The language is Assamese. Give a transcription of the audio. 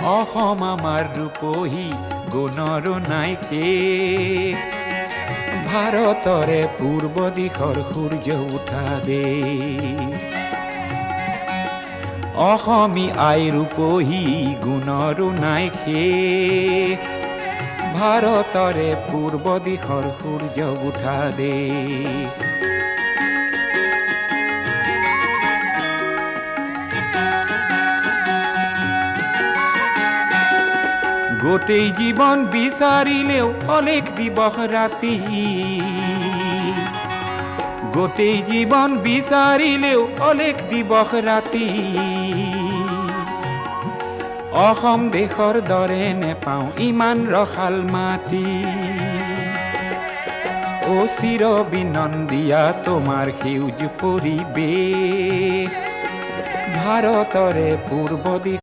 অসম আমাৰ ৰূপহী গুণৰো নাই শেষ। ভাৰতৰে পূৰ্ব দিশৰ সূৰ্য উঠা দেশ। অসমী আই ৰূপহী গুণৰো নাই শেষ। ভাৰতৰে পূৰ্ব দিশৰ সূৰ্য উঠা দেশ। গোটেই জীৱন বিচাৰিলেও অলেখ দিবস ৰাতি। গোটেই জীৱন বিচাৰিলেও অলেখ দিবস ৰাতি। অসম দেশৰ দৰে নেপাওঁ ইমান ৰসাল মাটি। চিৰ বিনন্দিয়া তোমাৰ সেউজ পৰিৱেশ। ভাৰতৰে পূৰ্ব দিশ